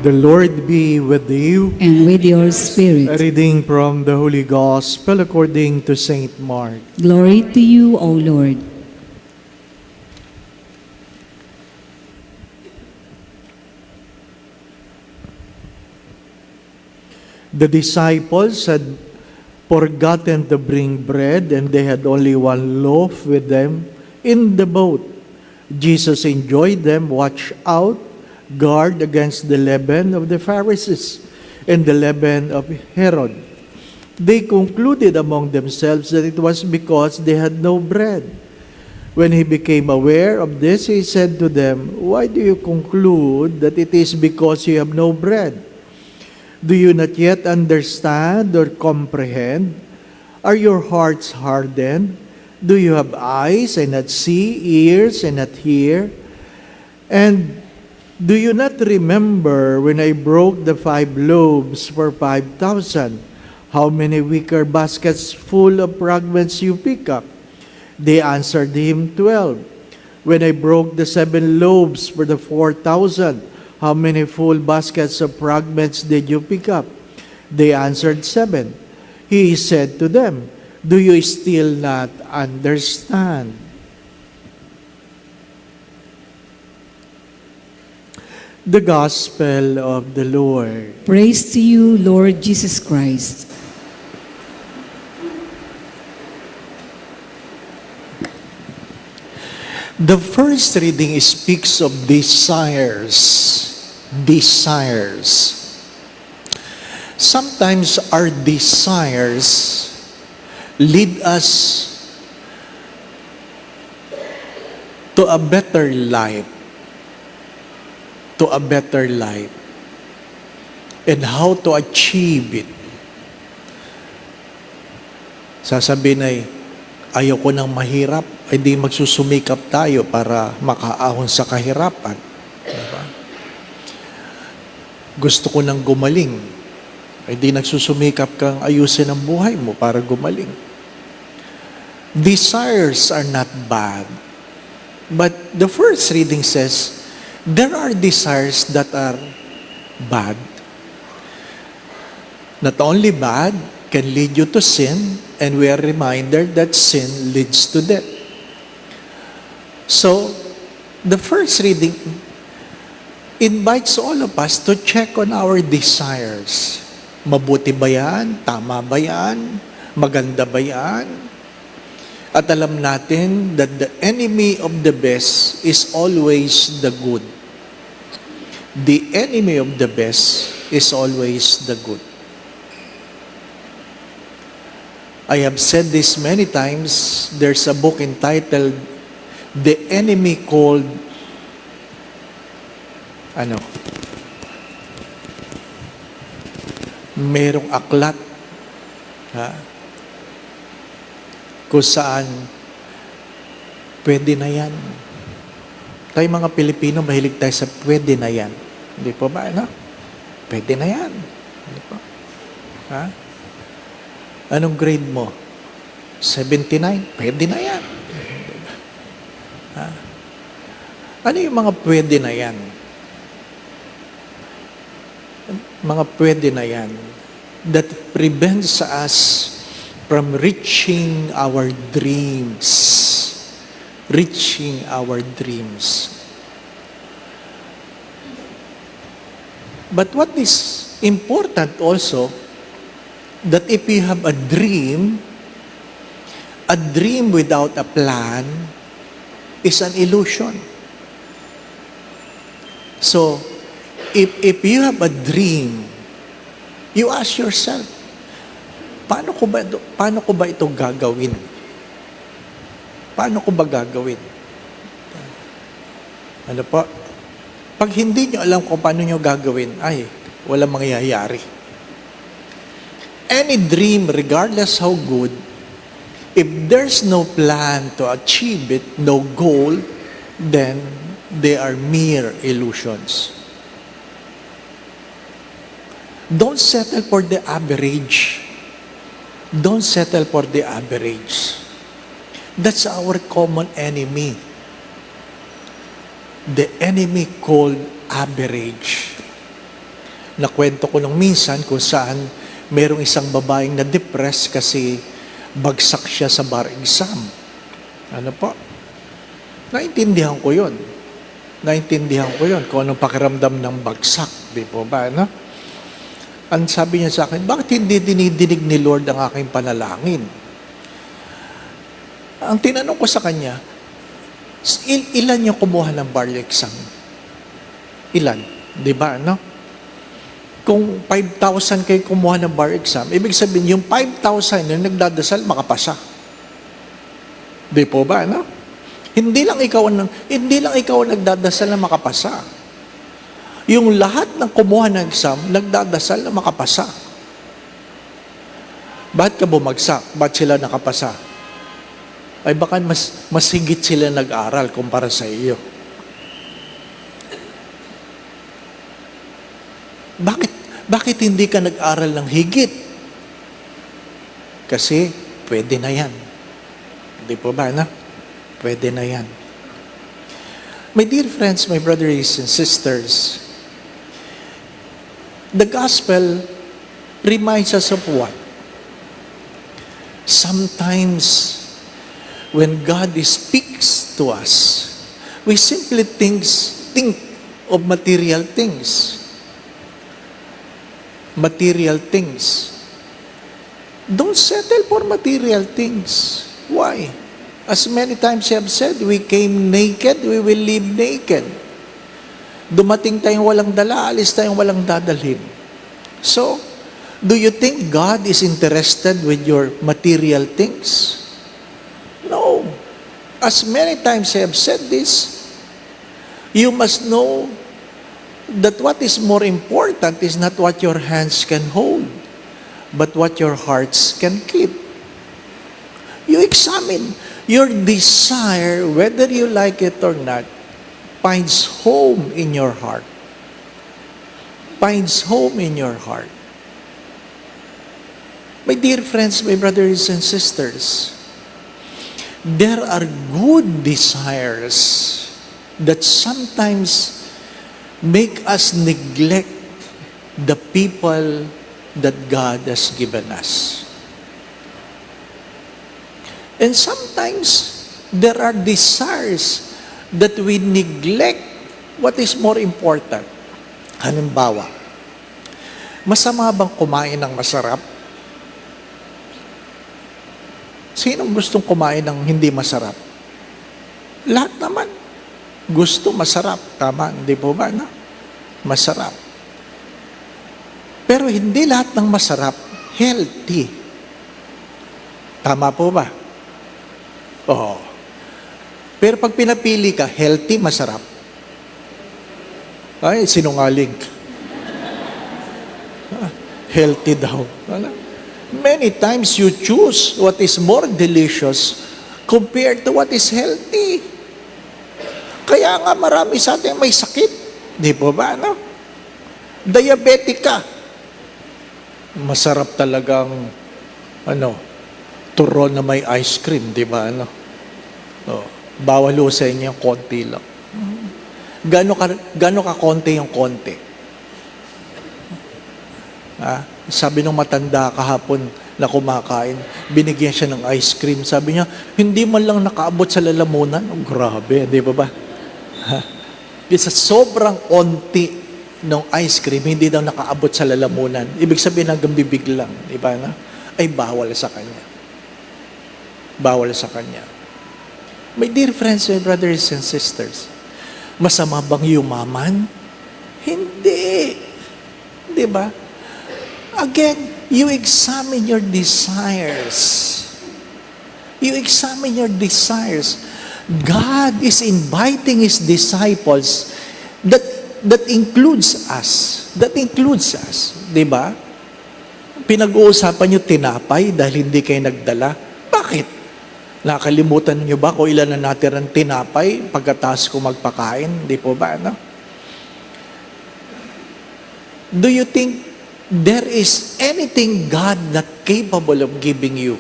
The Lord be with you. and with your A spirit. reading from the Holy Gospel according to Saint Mark. Glory to you, O Lord. The disciples had forgotten to bring bread, and they had only one loaf with them in the boat. Jesus enjoined them, watch out, guard against the leaven of the Pharisees and the leaven of Herod. They concluded among themselves that it was because they had no bread. When he became aware of this, he said to them, why do you conclude that it is because you have no bread? Do you not yet understand or comprehend? Are your hearts hardened? Do you have eyes and not see, ears and not hear? And do you not remember when I broke the 5 loaves for 5,000? How many wicker baskets full of fragments you pick up? They answered him, 12. When I broke the 7 loaves for the 4,000, how many full baskets of fragments did you pick up? They answered, 7. He said to them, do you still not understand? The Gospel of the Lord. Praise to you, Lord Jesus Christ. The first reading speaks of desires. Desires. Sometimes our desires lead us to a better life. To a better life. And how to achieve it. Sasabihin ay, ayoko nang mahirap, ay di magsusumikap tayo para makaahon sa kahirapan. Diba? Gusto ko nang gumaling, ay di nagsusumikap kang ayusin ang buhay mo para gumaling. Desires are not bad. But the first reading says, there are desires that are bad. Not only bad, can lead you to sin, and we are reminded that sin leads to death. So, the first reading invites all of us to check on our desires. Mabuti ba yan? Tama ba yan? Maganda ba yan? At alam natin that the enemy of the best is always the good. The enemy of the best is always the good. I have said this many times. There's a book entitled The Enemy Called merong aklat kung saan pwede na yan. Tayo mga Pilipino, mahilig tayo sa pwede na yan. Hindi po ba? Pwede na yan. Hindi po. Anong grade mo? 79? Pwede na yan. Ano yung mga pwede na yan? Mga pwede na yan that prevents us from reaching our dreams. Reaching our dreams. But what is important also, that if you have a dream without a plan is an illusion. So, if you have a dream, you ask yourself, paano ko ba ito gagawin? Paano ko ba gagawin? Ano po? Pag hindi nyo alam kung paano nyo gagawin, ay, walang mangyayari. Any dream, regardless how good, if there's no plan to achieve it, no goal, then they are mere illusions. Don't settle for the average. Don't settle for the average. That's our common enemy. The enemy called average. Nakwento ko nung minsan kung saan merong isang babaeng na-depress kasi bagsak siya sa bar exam. Ano po? Naintindihan ko yun. Naintindihan ko yun kung anong pakiramdam ng bagsak. Di po ba? No? Ang sabi niya sa akin, bakit hindi dinidinig ni Lord ang aking panalangin? Ang tinanong ko sa kanya, ilan yung kumuha ng bar exam? Ilan? Di ba? No? Kung 5,000 kayo kumuha ng bar exam, ibig sabihin, yung 5,000 yung nagdadasal, makapasa. Di po ba, no? Hindi lang ikaw ang nagdadasal na makapasa. Yung lahat ng kumuha ng exam, nagdadasal na makapasa. Bakit ka bumagsak? Bakit sila nakapasa? Ay baka mas higit sila nag-aral kumpara sa iyo. Bakit hindi ka nag-aral ng higit? Kasi pwede na yan. Hindi po ba, na? Pwede na yan. My dear friends, my brothers and sisters, the gospel reminds us of what? Sometimes, when God speaks to us, we simply think of material things. Material things. Don't settle for material things. Why? As many times I have said, we came naked, we will leave naked. Dumating tayong walang dala, alis tayong walang dadalhin. So, do you think God is interested with your material things? No. As many times I have said this, you must know that what is more important is not what your hands can hold, but what your hearts can keep. You examine your desire, whether you like it or not, finds home in your heart. Finds home in your heart. My dear friends, my brothers and sisters, there are good desires that sometimes make us neglect the people that God has given us. And sometimes, there are desires that we neglect what is more important. Halimbawa, masama bang kumain ng masarap? Sinong gustong kumain ng hindi masarap? Lahat naman. Gusto masarap. Tama, hindi po ba? No? Masarap. Pero hindi lahat ng masarap healthy. Tama po ba? Oo. Pero pag pinapili ka, healthy, masarap. Ay, sinungaling. Healthy daw. Many times you choose what is more delicious compared to what is healthy. Kaya nga marami sa atin may sakit. Di po ba, no? Diabetic ka. Masarap talagang, turon na may ice cream, di ba, Oh, bawal ho sa inyo, konti lang. Gano'n ka konti yung konti? Sabi ng matanda kahapon na kumakain, binigyan siya ng ice cream. Sabi niya, hindi man lang nakaabot sa lalamunan. Oh, grabe, di ba ba? Sa sobrang konti ng ice cream, hindi daw nakaabot sa lalamunan. Ibig sabihin hanggang bibig lang, di ba na? Ay bawal sa kanya. Bawal sa kanya. My dear friends, my brothers and sisters, masama bang yumaman? Hindi. Di ba? Again, you examine your desires. You examine your desires. God is inviting His disciples that includes us. That includes us. Di ba? Pinag-uusapan niyo tinapay dahil hindi kayo nagdala. Bakit? Nakalimutan niyo ba kung ilan na natirang tinapay pagkatapos ko magpakain? Di po ba? No? Do you think there is anything God not capable of giving you?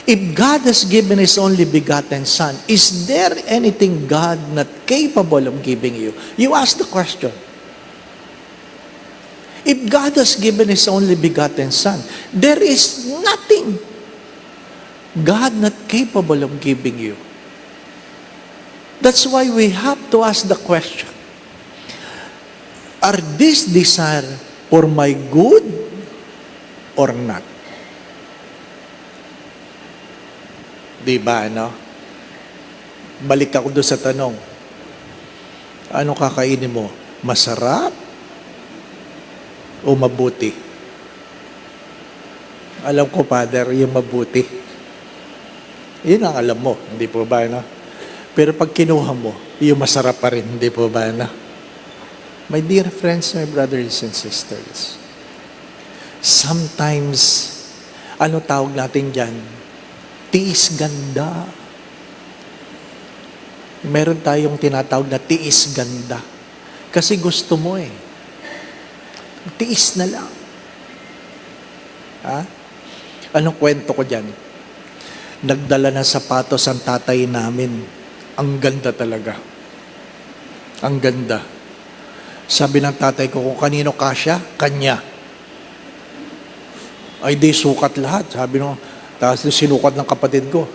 If God has given His only begotten Son, is there anything God not capable of giving you? You ask the question. If God has given His only begotten Son, there is nothing God not capable of giving you. That's why we have to ask the question, are these desire for my good or not? Diba, ano? Balik ako doon sa tanong. Ano kakainin mo? Masarap o mabuti? Alam ko, Father, yung mabuti. Yun ang alam mo, hindi po ba, no? Pero pag kinuha mo, yung masarap pa rin, hindi po ba, no? My dear friends, my brothers and sisters, sometimes, ano tawag natin dyan? Tiis ganda. Meron tayong tinatawag na tiis ganda. Kasi gusto mo eh. Tiis na lang. Ha? Anong kwento ko dyan? Nagdala ng sapatos ang tatay namin. Ang ganda talaga. Ang ganda. Sabi ng tatay ko, kung kanino kasya, kanya. Ay di sukat lahat. Sabi nung, tapos sinukat ng kapatid ko,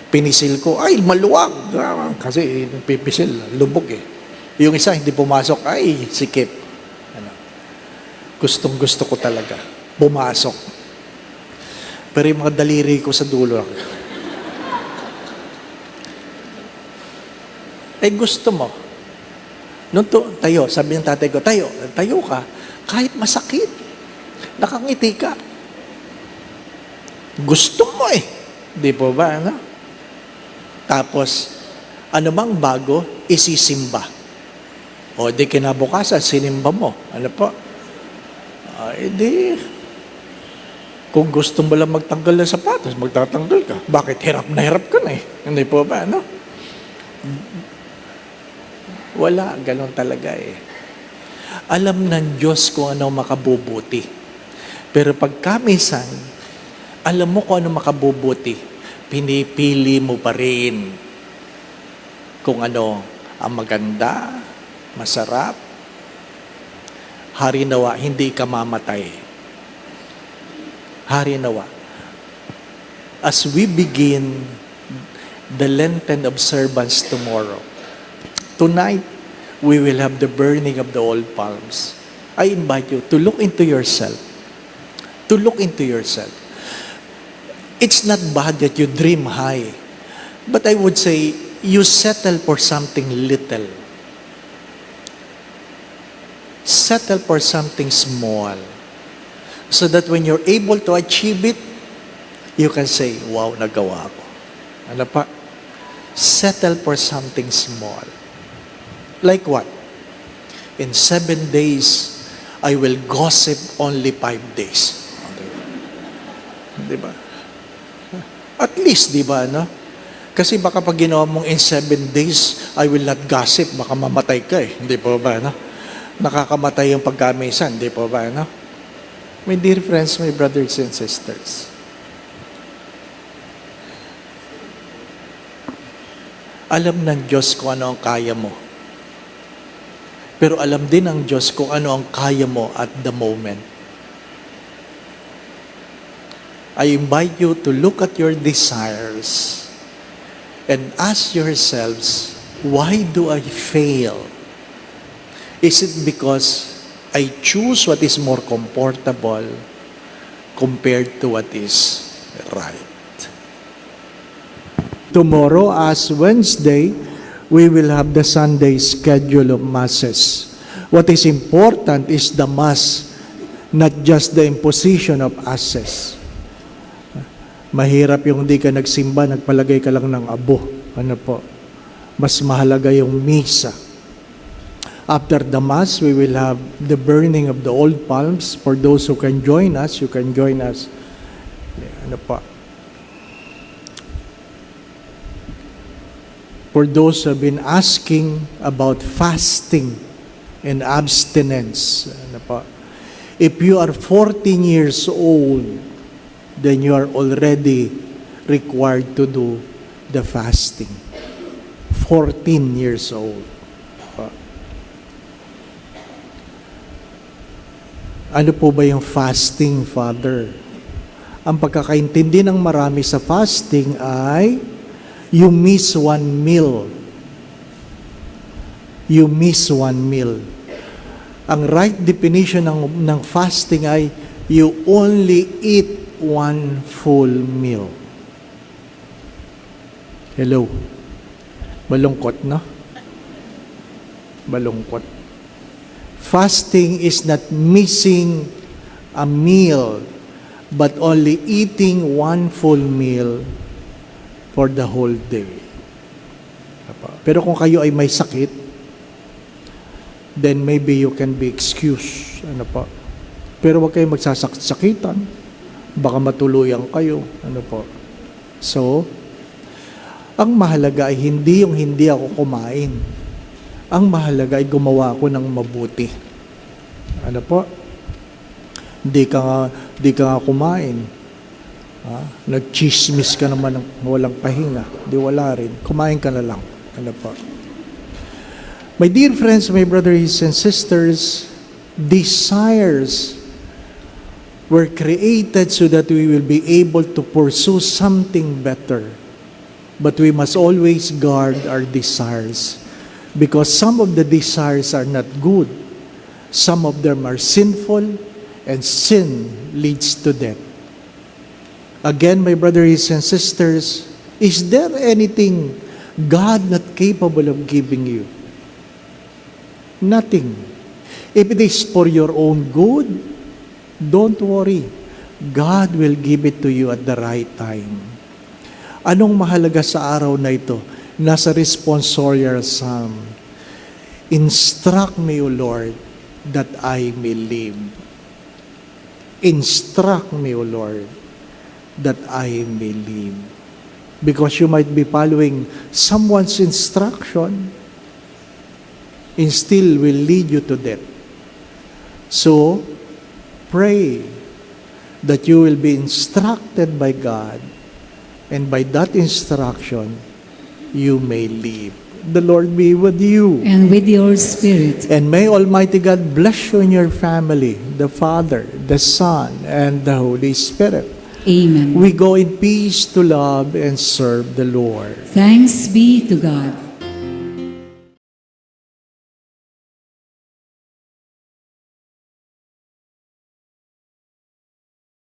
pinisil ko, ay maluwag. Kasi pipisil, lubog eh. Yung isa hindi pumasok, ay sikip. Gustong gusto ko talaga. Pumasok. Pero yung mga daliri ko sa dulo. Gusto mo. Nung tayo, sabi ng tatay ko, tayo ka. Kahit masakit. Nakangiti ka. Gusto mo eh. Di po ba, ano? Tapos, ano bang bago, isisimba. O di kinabukasan, sinimba mo. Ano po? Di. Kung gusto mo lang magtanggal ng sapatos, magtatanggal ka. Bakit? Hirap na hirap ka na eh. Hindi po ba, ano? Wala, ganun talaga eh. Alam ng Diyos kung ano makabubuti. Pero pag kamisan, alam mo kung ano makabubuti, pinipili mo pa rin kung ano ang maganda, masarap. Hari nawa, hindi ka mamatay. Hari nawa. As we begin the Lenten observance tomorrow, tonight, we will have the burning of the old palms. I invite you to look into yourself. To look into yourself. It's not bad that you dream high. But I would say, you settle for something little. Settle for something small. So that when you're able to achieve it, you can say, wow, nagawa ko. Ano pa? Settle for something small. Like what? In 7 days, I will gossip only 5 days. Di ba? At least, di ba, no? Kasi baka pag ginawa mong in 7 days, I will not gossip, baka mamatay ka eh. Hindi po ba, no? Nakakamatay yung pagkamisan, hindi po ba, no? My dear friends, my brothers and sisters, alam ng Diyos kung ano ang kaya mo. Pero alam din ng Diyos kung ano ang kaya mo at the moment. I invite you to look at your desires and ask yourselves, why do I fail? Is it because I choose what is more comfortable compared to what is right? Tomorrow, as Wednesday, we will have the Sunday schedule of masses. What is important is the mass, not just the imposition of asses. Mahirap yung hindi ka nagsimba, nagpalagay ka lang ng abo. Ano po? Mas mahalaga yung misa. After the mass, we will have the burning of the old palms. For those who can join us, you can join us. Ano pa? For those who have been asking about fasting and abstinence, ano pa? If you are 14 years old, then you are already required to do the fasting. 14 years old. Ano po ba yung fasting, Father? Ang pagkakaintindi ng marami sa fasting ay you miss one meal. You miss one meal. Ang right definition ng fasting ay you only eat one full meal. Hello? Malungkot, no? Malungkot. Fasting is not missing a meal, but only eating one full meal for the whole day. Pero kung kayo ay may sakit, then maybe you can be excused. Ano po? Pero huwag kayo magsasakit-sakitan. Baka matuluyan kayo. Ano po? So, ang mahalaga ay hindi yung hindi ako kumain. Ang mahalaga ay gumawa ako ng mabuti. Ano po? Di ka nga kumain. Nag-chismis ka naman ng walang pahinga. Di wala rin. Kumain ka na lang. Ano po? My dear friends, my brothers and sisters, desires were created so that we will be able to pursue something better. But we must always guard our desires. Because some of the desires are not good. Some of them are sinful, and sin leads to death. Again, my brothers and sisters, is there anything God not capable of giving you? Nothing. If it is for your own good, don't worry. God will give it to you at the right time. Anong mahalaga sa araw na ito? Nasa responsorial psalm. Instruct me, O Lord, that I may live. Instruct me, O Lord, that I may live. Because you might be following someone's instruction and still will lead you to death. So, pray that you will be instructed by God, and by that instruction, you may live. The Lord be with you. And with your spirit. And may Almighty God bless you and your family, the Father, the Son, and the Holy Spirit. Amen. We go in peace to love and serve the Lord. Thanks be to God.